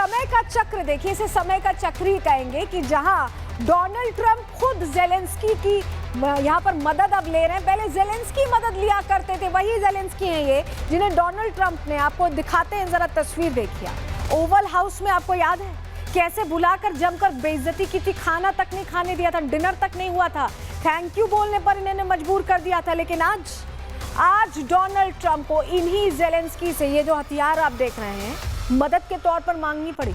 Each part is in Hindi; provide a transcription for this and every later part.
समय का चक्र देखिए, इसे समय का चक्र ही कहेंगे कि जहां डोनाल्ड ट्रंप खुद जेलेंस्की की यहाँ पर मदद अब ले रहे हैं। पहले जेलेंस्की मदद लिया करते थे, वही जेलेंस्की हैं ये जिन्हें डोनाल्ड ट्रंप ने, आपको दिखाते हैं जरा तस्वीर देखिए, ओवल हाउस में आपको याद है कैसे बुलाकर जमकर बेइज्जती की थी, खाना तक नहीं खाने दिया था, डिनर तक नहीं हुआ था, थैंक यू बोलने पर इन्होंने मजबूर कर दिया था। लेकिन आज डोनाल्ड ट्रंप को इन्हीं जेलेंस्की से ये जो हथियार आप देख रहे हैं मदद के तौर पर मांगनी पड़ी।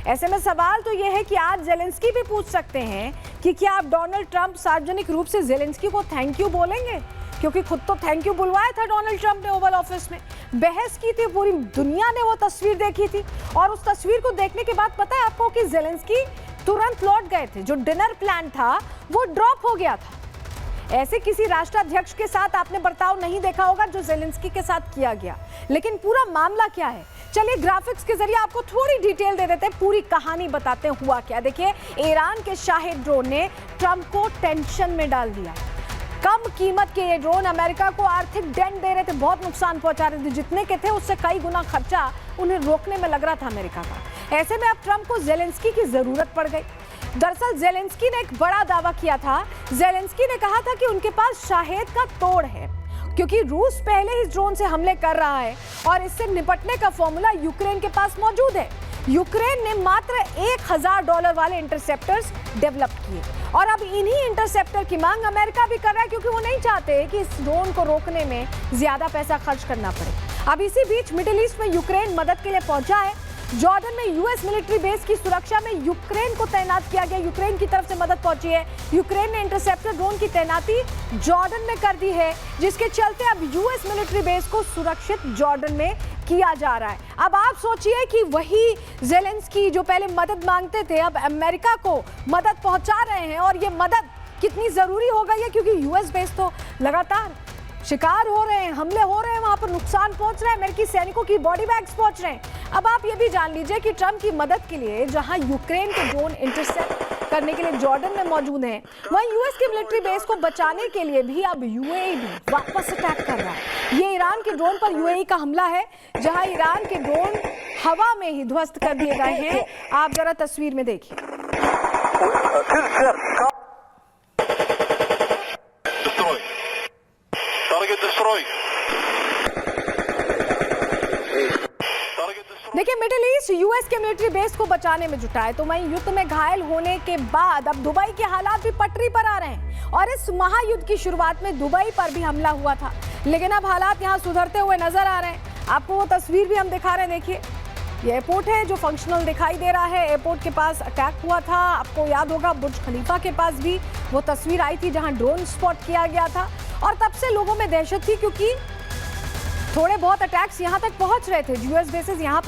ऐसे में सवाल तो ये है कि आज जेलेंस्की भी पूछ सकते हैं कि क्या आप डोनाल्ड ट्रंप सार्वजनिक रूप से जेलेंस्की को थैंक यू बोलेंगे, क्योंकि खुद तो थैंक यू बुलवाया था डोनाल्ड ट्रंप ने ओवल ऑफिस में, बहस की थी, पूरी दुनिया ने वो तस्वीर देखी थी। और उस तस्वीर को देखने के बाद पता है आपको कि जेलेंस्की तुरंत लौट गए थे, जो डिनर प्लान था वो ड्रॉप हो गया था। ऐसे किसी राष्ट्राध्यक्ष के साथ आपने बर्ताव नहीं देखा होगा जो जेलेंस्की के साथ किया गया। लेकिन पूरा मामला क्या है, चलिए ग्राफिक्स के जरिए आपको थोड़ी डिटेल दे देते हैं, पूरी कहानी बताते हैं हुआ क्या। देखिए, ईरान के शाहिद ड्रोन ने ट्रंप को टेंशन में डाल दिया। कम कीमत के ये ड्रोन अमेरिका को आर्थिक डेंट दे रहे थे, बहुत नुकसान पहुंचा रहे थे, जितने के थे उससे कई गुना खर्चा उन्हें रोकने में लग रहा था अमेरिका का। ऐसे में अब ट्रंप को जेलेंस्की की जरूरत पड़ गई। दरअसल जेलेंस्की ने एक बड़ा दावा किया था। जेलेंस्की ने कहा था कि उनके पास शाहिद का तोड़ है, क्योंकि रूस पहले ही ड्रोन से हमले कर रहा है और इससे निपटने का फॉर्मूला यूक्रेन के पास मौजूद है। यूक्रेन ने मात्र $1000 वाले इंटरसेप्टर्स डेवलप किए और अब इन्हीं इंटरसेप्टर की मांग अमेरिका भी कर रहा है, क्योंकि वो नहीं चाहते कि इस ड्रोन को रोकने में ज्यादा पैसा खर्च करना पड़े। अब इसी बीच मिडिल ईस्ट में यूक्रेन मदद के लिए पहुंचा है। जॉर्डन में यूएस मिलिट्री बेस की सुरक्षा में यूक्रेन को तैनात किया गया, यूक्रेन की तरफ से मदद पहुंची है। यूक्रेन ने इंटरसेप्टर ड्रोन की तैनाती जॉर्डन में कर दी है, जिसके चलते अब यूएस मिलिट्री बेस को सुरक्षित जॉर्डन में किया जा रहा है। अब आप सोचिए कि वही जेलेंस्की जो पहले मदद मांगते थे अब अमेरिका को मदद पहुंचा रहे हैं, और ये मदद कितनी जरूरी हो गई है, क्योंकि यूएस बेस तो लगातार शिकार हो रहे हैं, हमले हो रहे हैं, वहां पर नुकसान पहुंच रहा है, अमेरिकी सैनिकों की बॉडी बैग्स पहुंच रहे हैं। अब आप ये भी जान लीजिए कि ट्रंप की मदद के लिए जहां यूक्रेन के ड्रोन इंटरसेप्ट करने के लिए जॉर्डन में मौजूद हैं, वहीं यूएस के मिलिट्री बेस को बचाने के लिए भी अब यूएई भी वापस अटैक कर रहा है। ये ईरान के ड्रोन पर यूएई का हमला है, जहां ईरान के ड्रोन हवा में ही ध्वस्त कर दिए गए हैं। आप जरा तस्वीर में देखिए। देखिए, मिडिल ईस्ट यूएस के मिलिट्री बेस को बचाने में जुटा है, तो वहीं युद्ध में घायल होने के बाद अब दुबई के हालात भी पटरी पर आ रहे हैं। और इस महायुद्ध की शुरुआत में दुबई पर भी हमला हुआ था, लेकिन अब हालात यहां सुधरते हुए नजर आ रहे हैं। आपको वो तस्वीर भी हम दिखा रहे हैं, देखिए ये एयरपोर्ट है जो फंक्शनल दिखाई दे रहा है। एयरपोर्ट के पास अटैक हुआ था, आपको याद होगा बुर्ज खलीफा के पास भी वो तस्वीर आई थी जहां ड्रोन स्पॉट किया गया था, और तब से लोगों में दहशत थी, क्योंकि थोड़े बहुत अटैक्स यहां तक पहुंच रहे थे, यूएस बेसेस यहां